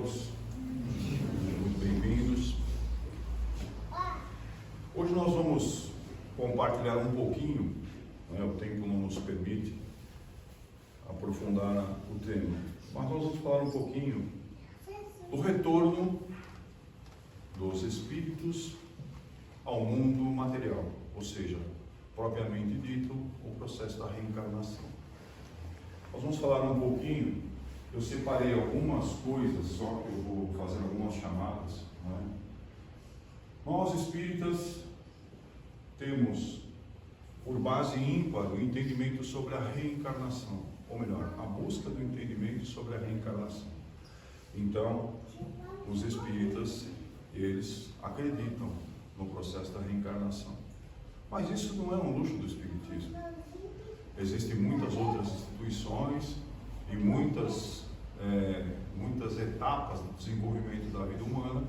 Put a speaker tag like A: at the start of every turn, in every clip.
A: todos, muito bem-vindos. Hoje nós vamos compartilhar um pouquinho, o tempo não nos permite aprofundar o tema, mas nós vamos falar um pouquinho do retorno dos espíritos ao mundo material, ou seja, propriamente dito, o processo da reencarnação. Nós vamos falar um pouquinho. Eu separei algumas coisas, só que eu vou fazer algumas chamadas. Nós espíritas temos por base ímpar o entendimento sobre a reencarnação, ou melhor, a busca do entendimento sobre a reencarnação. Então, os espíritas, eles acreditam no processo da reencarnação. Mas isso não é um luxo do espiritismo. Existem muitas outras instituições e muitas etapas do desenvolvimento da vida humana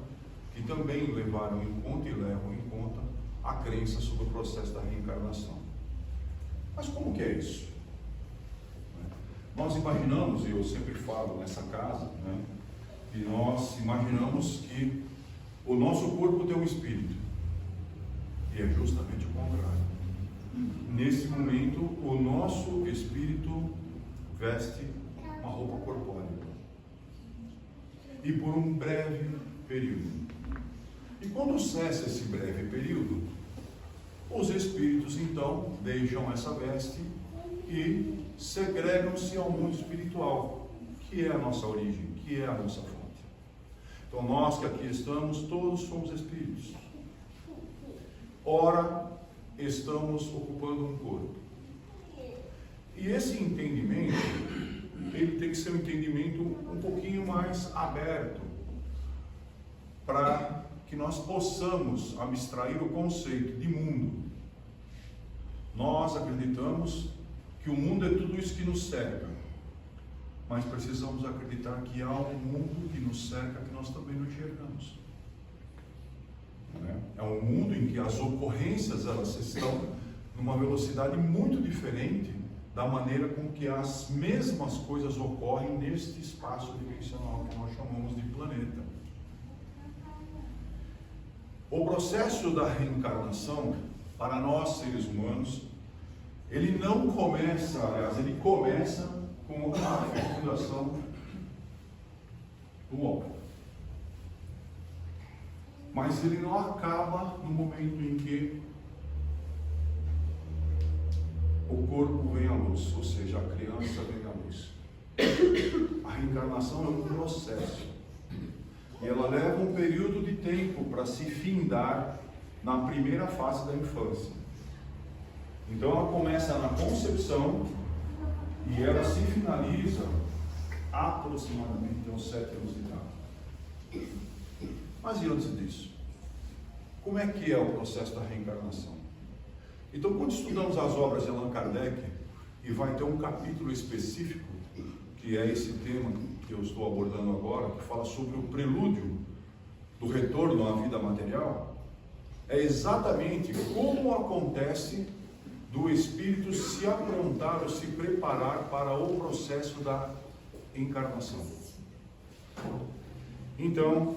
A: que também levaram em conta e levam em conta a crença sobre o processo da reencarnação. Mas como que é isso? Nós imaginamos, e eu sempre falo nessa casa, que nós imaginamos que o nosso corpo tem um espírito, e é justamente o contrário. Nesse momento, o nosso espírito veste uma roupa corpórea, e por um breve período. E quando cessa esse breve período, os espíritos então deixam essa veste e segregam-se ao mundo espiritual, que é a nossa origem, que é a nossa fonte. Então nós que aqui estamos, todos somos espíritos. Ora, estamos ocupando um corpo. E esse entendimento, ele tem que ser um entendimento um pouquinho mais aberto, para que nós possamos abstrair o conceito de mundo. Nós acreditamos que o mundo é tudo isso que nos cerca, mas precisamos acreditar que há um mundo que nos cerca que nós também não enxergamos. É um mundo em que as ocorrências elas estão numa velocidade muito diferente da maneira com que as mesmas coisas ocorrem neste espaço dimensional que nós chamamos de planeta. O processo da reencarnação, para nós seres humanos, ele não começa, aliás, ele começa com a fecundação do óvulo. Mas ele não acaba no momento em que o corpo vem à luz, ou seja, a criança vem à luz. A reencarnação é um processo. E ela leva um período de tempo para se findar na primeira fase da infância. Então ela começa na concepção e ela se finaliza aproximadamente aos 7 anos de idade. Mas e antes disso? Como é que é o processo da reencarnação? Então, quando estudamos as obras de Allan Kardec, e vai ter um capítulo específico, que é esse tema que eu estou abordando agora, que fala sobre o prelúdio do retorno à vida material, é exatamente como acontece do espírito se aprontar ou se preparar para o processo da encarnação. Então,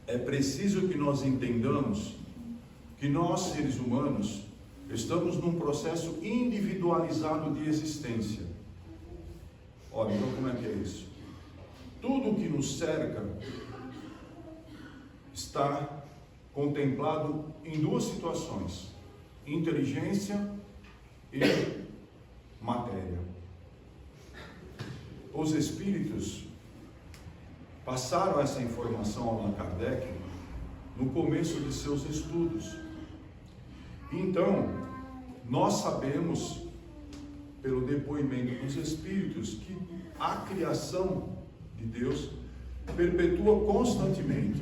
A: é preciso que nós entendamos que nós, seres humanos, estamos num processo individualizado de existência. Olha, então como é que é isso? Tudo o que nos cerca está contemplado em duas situações: inteligência e matéria. Os espíritos passaram essa informação ao Allan Kardec no começo de seus estudos. Então, nós sabemos, pelo depoimento dos espíritos, que a criação de Deus perpetua constantemente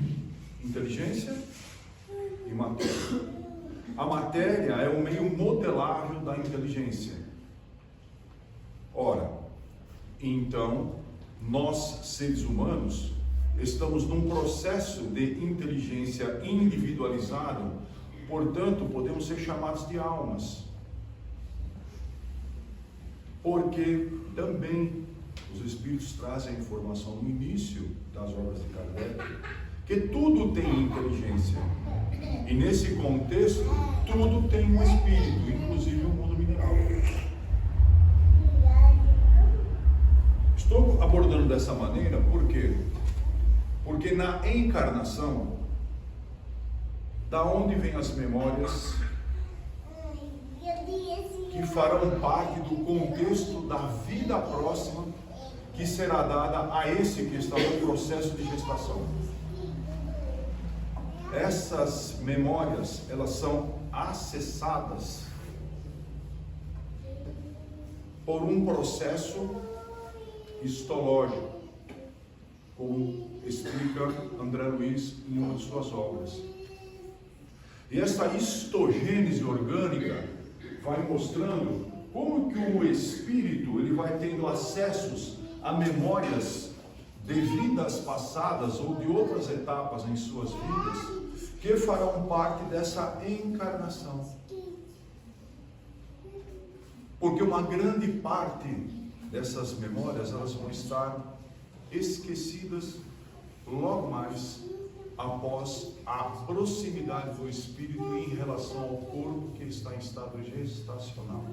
A: inteligência e matéria. A matéria é o meio modelável da inteligência. Ora, então, nós, seres humanos, estamos num processo de inteligência individualizado, portanto, podemos ser chamados de almas. Porque também os Espíritos trazem a informação no início das obras de Kardec, que tudo tem inteligência. E nesse contexto, tudo tem um espírito, inclusive o mundo mineral. Estou abordando dessa maneira por quê? Porque na encarnação, da onde vêm as memórias que farão parte do contexto da vida próxima que será dada a esse que está no processo de gestação. Essas memórias, elas são acessadas por um processo histológico, como explica André Luiz em uma de suas obras. E essa histogênese orgânica vai mostrando como que o espírito ele vai tendo acessos a memórias de vidas passadas ou de outras etapas em suas vidas que farão parte dessa encarnação. Porque uma grande parte dessas memórias elas vão estar esquecidas logo mais após a proximidade do espírito em relação ao corpo que está em estado gestacional.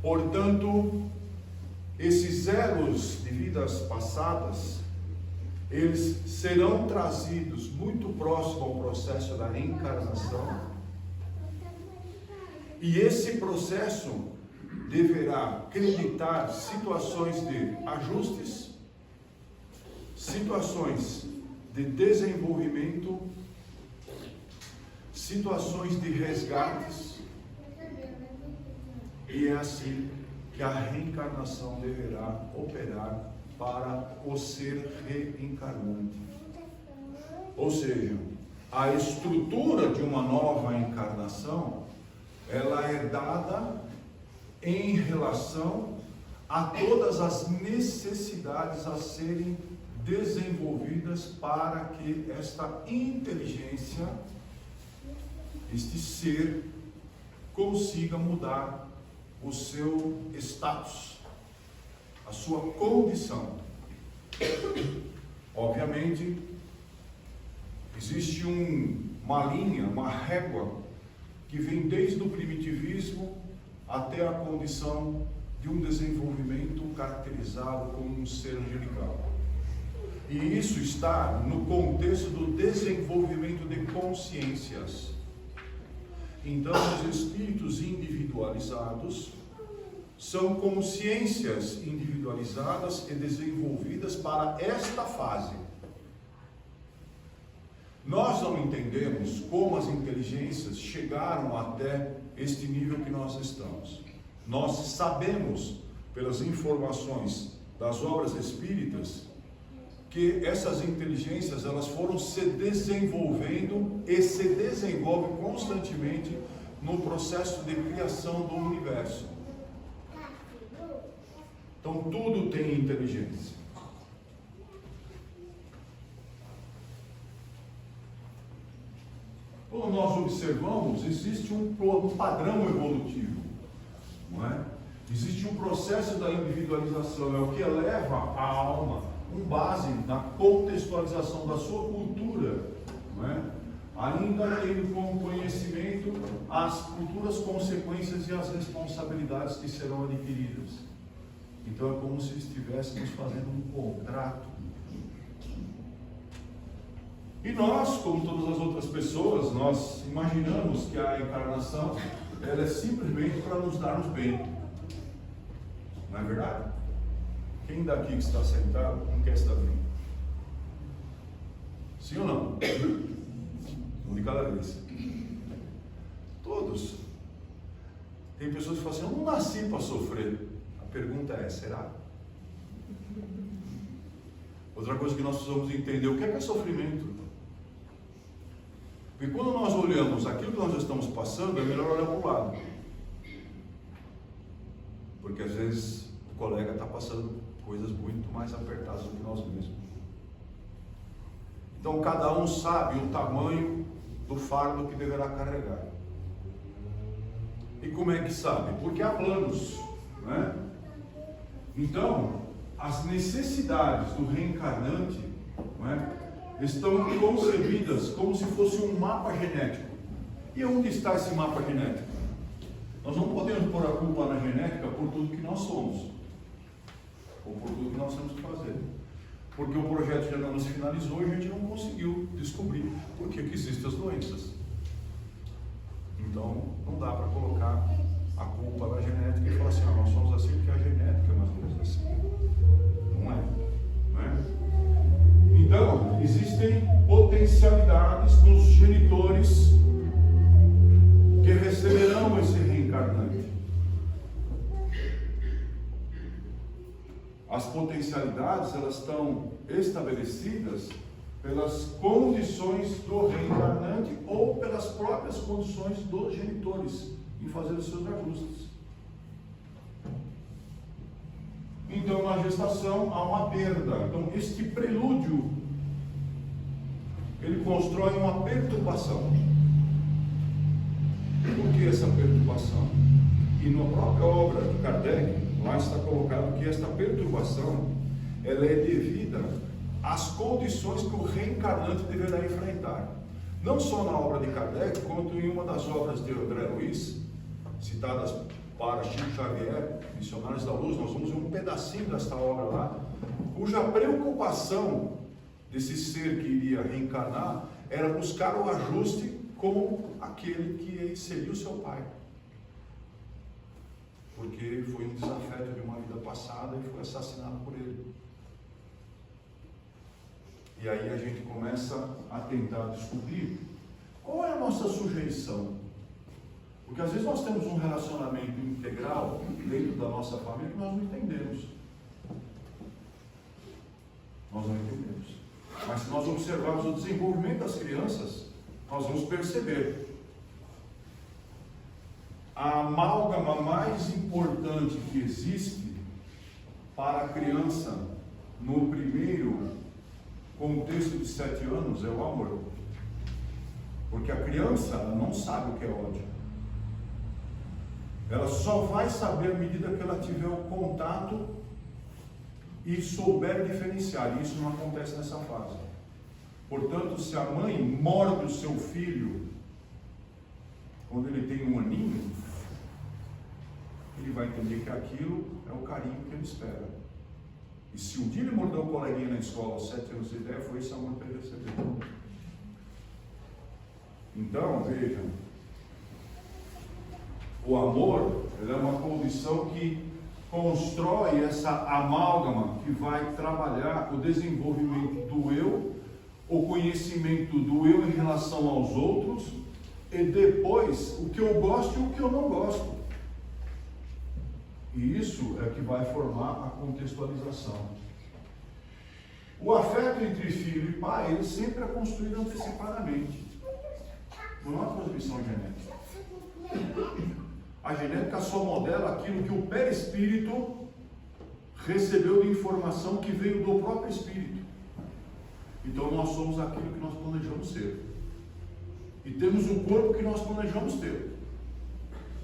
A: Portanto, esses elos de vidas passadas, eles serão trazidos muito próximo ao processo da encarnação, e esse processo deverá acreditar situações de ajustes, situações de desenvolvimento, situações de resgates, e é assim que a reencarnação deverá operar para o ser reencarnante. Ou seja, a estrutura de uma nova encarnação, ela é dada em relação a todas as necessidades a serem desenvolvidas para que esta inteligência, este ser, consiga mudar o seu status, a sua condição. Obviamente, existe uma linha, uma régua, que vem desde o primitivismo até a condição de um desenvolvimento caracterizado como um ser angelical. E isso está no contexto do desenvolvimento de consciências. Então, os espíritos individualizados são consciências individualizadas e desenvolvidas para esta fase. Nós não entendemos como as inteligências chegaram até este nível que nós estamos. Nós sabemos, pelas informações das obras espíritas, que essas inteligências elas foram se desenvolvendo e se desenvolvem constantemente no processo de criação do universo. Então tudo tem inteligência. Quando nós observamos, existe um padrão evolutivo, não é? Existe um processo da individualização, é o que eleva a alma, com base na contextualização da sua cultura, não é? Ainda tendo como conhecimento as futuras consequências e as responsabilidades que serão adquiridas. Então é como se estivéssemos fazendo um contrato. E nós, como todas as outras pessoas, nós imaginamos que a encarnação ela é simplesmente para nos darmos bem. Não é verdade? Quem daqui que está sentado não quer estar bem? Sim ou não? Um de cada vez. Todos. Tem pessoas que falam assim, eu não nasci para sofrer. A pergunta é, será? Outra coisa que nós precisamos entender, o que é sofrimento? Porque quando nós olhamos aquilo que nós estamos passando, é melhor olhar para o lado. Porque às vezes o colega está passando coisas muito mais apertadas do que nós mesmos. Então cada um sabe o tamanho do fardo que deverá carregar. E como é que sabe? Porque há planos, né? Então, as necessidades do reencarnante, não é, estão concebidas como se fosse um mapa genético. E onde está esse mapa genético? Nós não podemos pôr a culpa na genética por tudo que nós somos, ou por tudo que nós temos que fazer. Porque o projeto já não se finalizou e a gente não conseguiu descobrir por que existem as doenças. Então, não dá para colocar a culpa na genética e falar assim, nós somos assim porque a genética é mais ou menos assim. Não é? Não é? Então, existem potencialidades nos genitores que receberão esse reencarnante. As potencialidades, elas estão estabelecidas pelas condições do reencarnante ou pelas próprias condições dos genitores em fazer os seus ajustes. Então, na gestação há uma perda. Então, este prelúdio, ele constrói uma perturbação. Por que essa perturbação? E na própria obra de Kardec, lá está colocado que esta perturbação, ela é devida às condições que o reencarnante deverá enfrentar. Não só na obra de Kardec, quanto em uma das obras de André Luiz, citadas para Chico Xavier, Missionários da Luz. Nós vamos ver um pedacinho desta obra lá, cuja preocupação desse ser que iria reencarnar era buscar o ajuste com aquele que seria o seu pai, porque foi um desafeto de uma vida passada e foi assassinado por ele. E aí a gente começa a tentar descobrir qual é a nossa sujeição, porque às vezes nós temos um relacionamento integral dentro da nossa família que nós não entendemos. Nós não entendemos. Mas se nós observarmos o desenvolvimento das crianças, nós vamos perceber a amálgama mais importante que existe para a criança no primeiro contexto de 7 anos é o amor. Porque a criança, ela não sabe o que é ódio. Ela só vai saber à medida que ela tiver o contato e souber diferenciar. E isso não acontece nessa fase. Portanto, se a mãe morde o seu filho quando ele tem 1 aninho, ele vai entender que aquilo é o carinho que ele espera. E se um dia ele mordeu o coleguinha na escola aos 7 anos de idade, foi esse amor que ele recebeu. Então, vejam, o amor é uma condição que constrói essa amálgama que vai trabalhar o desenvolvimento do eu, o conhecimento do eu em relação aos outros, e depois o que eu gosto e o que eu não gosto. E isso é que vai formar a contextualização. O afeto entre filho e pai, ele sempre é construído antecipadamente. Não é uma transmissão genética. A genética só modela aquilo que o perispírito recebeu de informação que veio do próprio espírito. Então nós somos aquilo que nós planejamos ser. E temos o corpo que nós planejamos ter.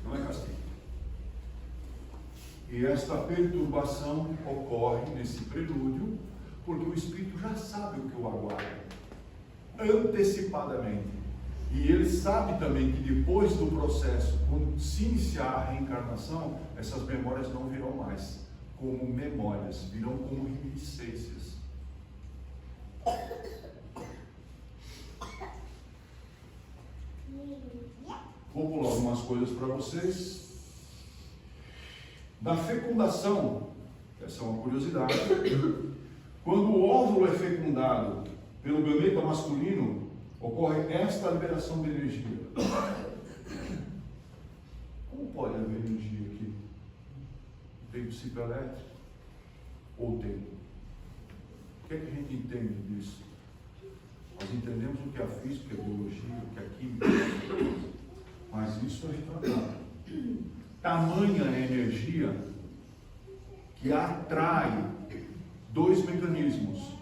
A: Não é castigo. E esta perturbação ocorre nesse prelúdio, porque o espírito já sabe o que o aguarda, antecipadamente. E ele sabe também que depois do processo, quando se iniciar a reencarnação, essas memórias não virão mais como memórias, virão como reminiscências. Vou pular algumas coisas para vocês. Da fecundação, essa é uma curiosidade. Quando o óvulo é fecundado pelo gameta masculino, ocorre esta liberação de energia. Como pode haver energia aqui? Tem princípio elétrico? Ou tem? O que é que a gente entende disso? Nós entendemos o que é a física, a biologia, o que é a química, mas isso é tratado. Tamanha a energia que atrai 2 mecanismos.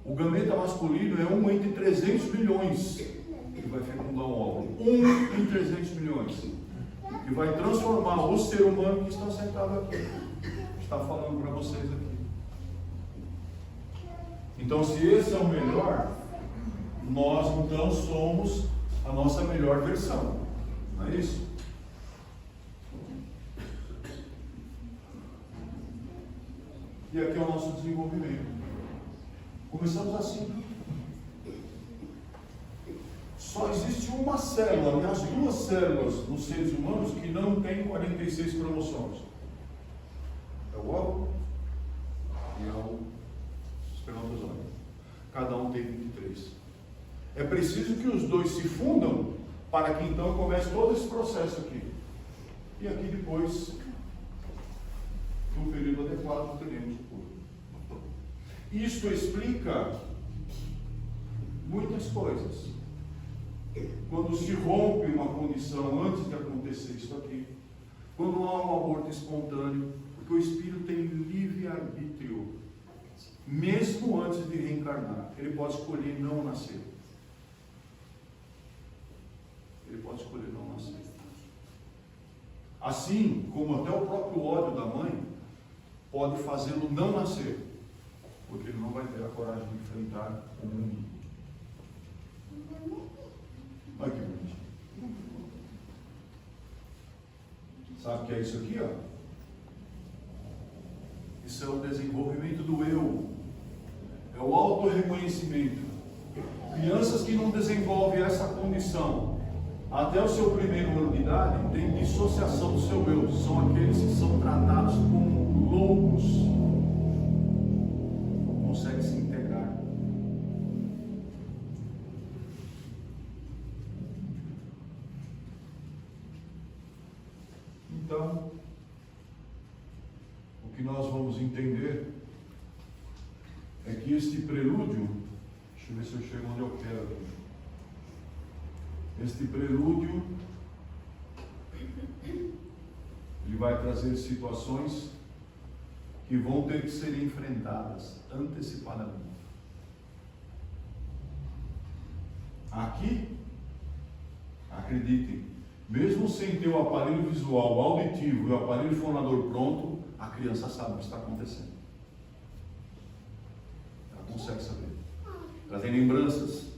A: O gameta masculino é 1 entre 300 milhões que vai fecundar um óvulo. 1 em 300 milhões. E vai transformar o ser humano que está sentado aqui. está falando para vocês aqui. Então, se esse é o melhor, nós então somos a nossa melhor versão. Não é isso? E aqui é o nosso desenvolvimento. Começamos assim. Só existe uma célula, aliás, duas células nos seres humanos que não tem 46 cromossomos. É o óvulo e é o espermatozoide. Cada um tem 23. É preciso que os dois se fundam para que então comece todo esse processo aqui. E aqui depois, no período adequado, teremos o corpo. Isto explica muitas coisas. Quando se rompe uma condição antes de acontecer isso aqui, quando há um aborto espontâneo, porque o espírito tem livre-arbítrio, mesmo antes de reencarnar, ele pode escolher não nascer. Ele pode escolher não nascer. Assim como até o próprio ódio da mãe pode fazê-lo não nascer, porque ele não vai ter a coragem de enfrentar o mundo. Olha que bonitinho. Sabe o que é isso aqui, ó? Isso é o desenvolvimento do eu. É o autorreconhecimento. Crianças que não desenvolvem essa condição até o seu primeiro ano de idade têm dissociação do seu eu. São aqueles que são tratados como loucos. Não conseguem se integrar. Então, o que nós vamos entender é que este prelúdio, deixa eu ver se eu chego onde eu quero aqui. Este prelúdio, ele vai trazer situações que vão ter que ser enfrentadas antecipadamente. Aqui, acreditem, mesmo sem ter o aparelho visual, o auditivo e o aparelho fonador pronto, a criança sabe o que está acontecendo. Ela consegue saber. Ela tem lembranças.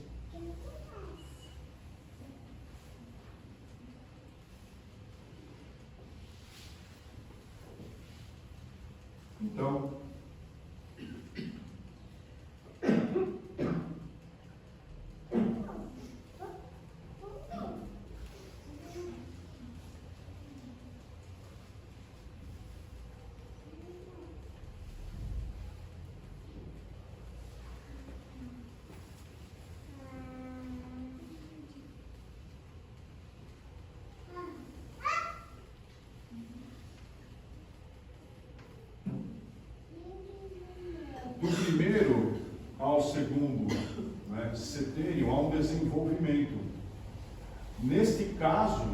A: Então, do primeiro ao segundo setênio há um desenvolvimento. Neste caso,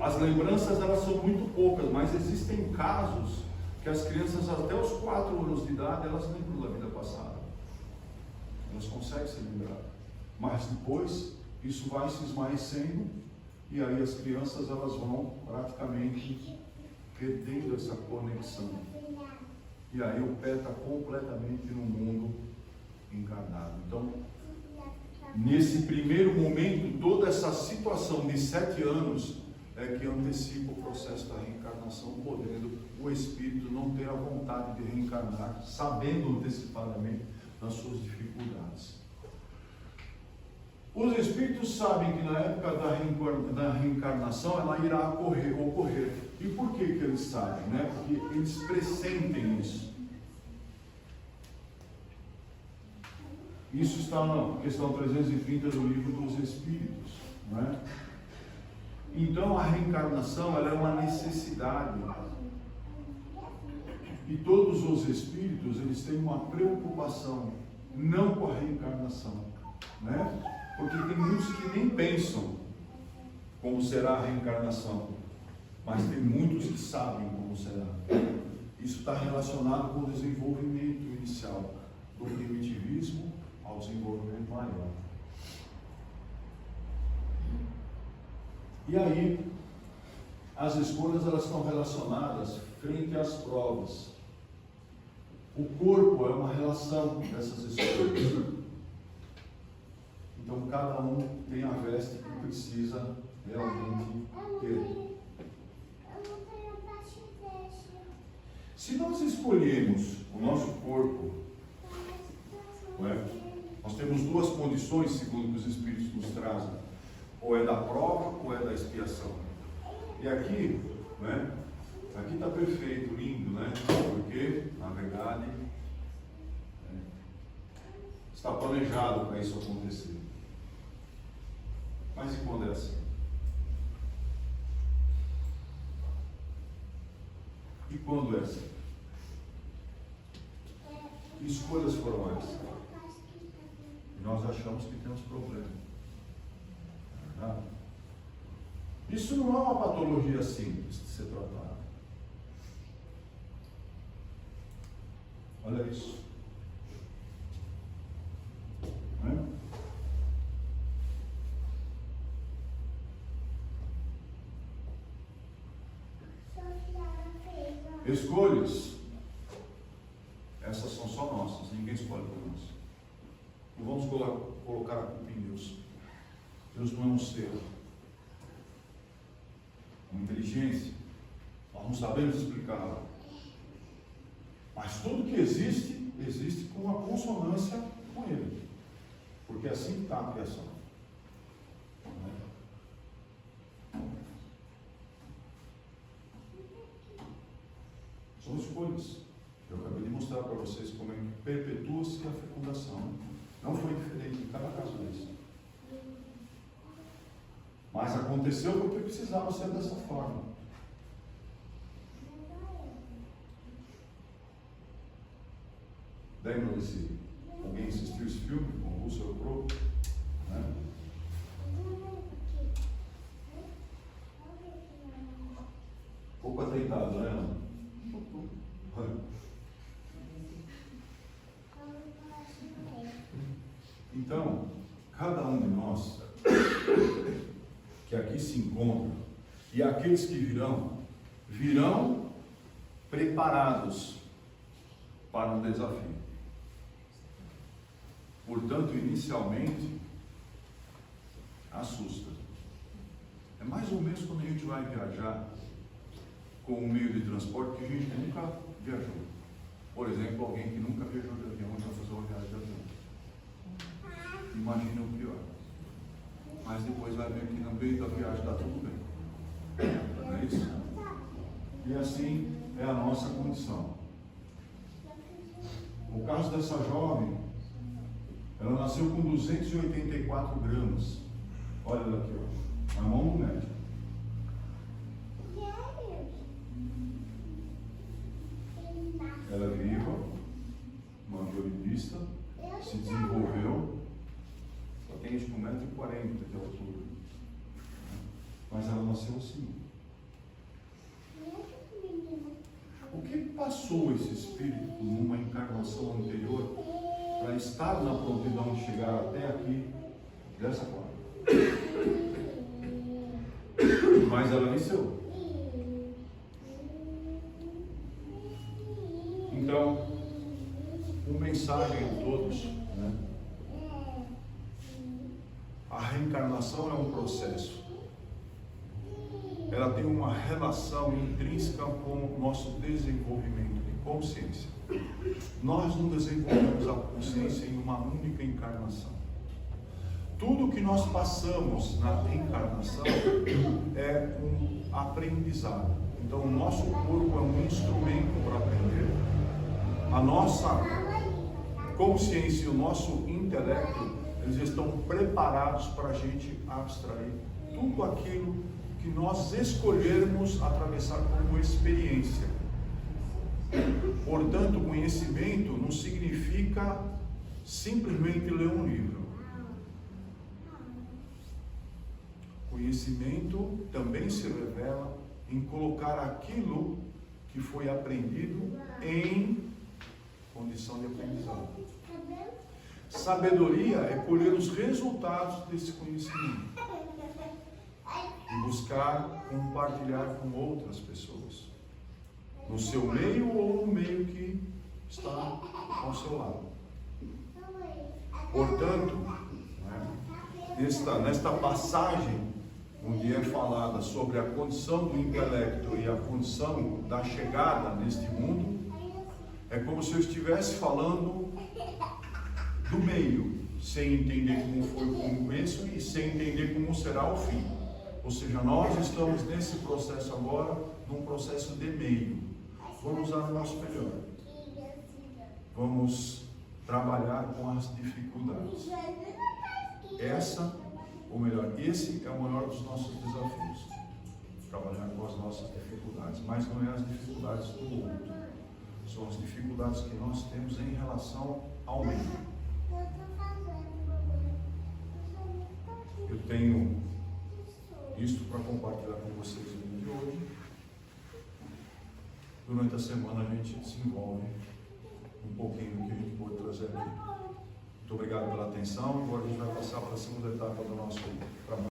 A: as lembranças elas são muito poucas, mas existem casos que as crianças até os 4 anos de idade elas lembram da vida passada. Elas conseguem se lembrar. Mas depois isso vai se esmaecendo e aí as crianças elas vão praticamente perdendo essa conexão. E aí o pé está completamente no mundo encarnado. Então, nesse primeiro momento, toda essa situação de 7 anos é que antecipa o processo da reencarnação, podendo o espírito não ter a vontade de reencarnar, sabendo antecipadamente das suas dificuldades. Os espíritos sabem que na época da reencarnação ela irá ocorrer. E por que eles sabem? Porque eles pressentem isso. Isso está na questão 330 do Livro dos Espíritos. Então a reencarnação ela é uma necessidade. E todos os espíritos eles têm uma preocupação, não com a reencarnação. Porque tem muitos que nem pensam como será a reencarnação, mas tem muitos que sabem como será. Isso está relacionado com o desenvolvimento inicial, do primitivismo ao desenvolvimento maior. E aí, as escolhas elas estão relacionadas frente às provas. O corpo é uma relação dessas escolhas. Então cada um tem a veste que precisa realmente ter. Se nós escolhemos o nosso corpo, não é? Nós temos duas condições, segundo que os Espíritos nos trazem: ou é da prova ou é da expiação. E aqui, né? Aqui está perfeito, lindo, né? Porque, na verdade, está planejado para isso acontecer. Mas e quando é assim? E quando é assim? Que escolhas foram essas? E nós achamos que temos problema. Não. Isso não é uma patologia simples de ser tratada. Olha isso. Né? Escolhas, essas são só nossas, ninguém escolhe por nós. Não vamos colocar a culpa em Deus. Deus não é um ser, uma inteligência, nós não sabemos explicar. Mas tudo que existe, existe com uma consonância com Ele, porque assim está a criação. São escolhas. Eu acabei de mostrar para vocês como é que perpetua-se a fecundação. Não foi diferente em cada caso desse. Mas aconteceu porque precisava ser dessa forma. Lembra desse? Alguém assistiu esse filme com o Russell Crowe? Né? Pouco azeitado, né? Então, cada um de nós que aqui se encontra e aqueles que virão preparados para um desafio. Portanto, inicialmente, assusta. É mais ou menos quando a gente vai viajar com um meio de transporte que a gente nunca viajou. Por exemplo, alguém que nunca viajou de avião vai fazer uma viagem de avião. Imagina o pior. Mas depois vai ver que no meio da viagem está tudo bem. Não é isso? E assim é a nossa condição. O caso dessa jovem, ela nasceu com 284 gramas. Olha ela aqui, ó, na mão do médico. Ela é viva, uma violinista, se desenvolveu, só tem 1,40 m de altura. Mas ela nasceu assim. O que passou esse espírito numa encarnação anterior para estar na prontidão de chegar até aqui dessa forma? Mas ela venceu. Então, uma mensagem a todos, né? A reencarnação é um processo. Ela tem uma relação intrínseca com o nosso desenvolvimento de consciência. Nós não desenvolvemos a consciência em uma única encarnação. Tudo que nós passamos na encarnação é um aprendizado. Então, o nosso corpo é um instrumento para aprender. A nossa consciência e o nosso intelecto, eles estão preparados para a gente abstrair tudo aquilo que nós escolhermos atravessar como experiência. Portanto, conhecimento não significa simplesmente ler um livro. Conhecimento também se revela em colocar aquilo que foi aprendido em condição de aprendizado. Sabedoria é colher os resultados desse conhecimento e buscar compartilhar com outras pessoas, no seu meio ou no meio que está ao seu lado. Portanto, nesta passagem, onde é falada sobre a condição do intelecto e a condição da chegada neste mundo, é como se eu estivesse falando do meio, sem entender como foi o começo e sem entender como será o fim. Ou seja, nós estamos nesse processo agora, num processo de meio. Vamos dar o nosso melhor. Vamos trabalhar com as dificuldades. Esse é o maior dos nossos desafios. Trabalhar com as nossas dificuldades. Mas não é as dificuldades do outro. São as dificuldades que nós temos em relação ao meio. Eu tenho isto para compartilhar com vocês no dia de hoje. Durante a semana a gente desenvolve um pouquinho do que a gente pode trazer aqui. Muito obrigado pela atenção. Agora a gente vai passar para a segunda etapa do nosso trabalho.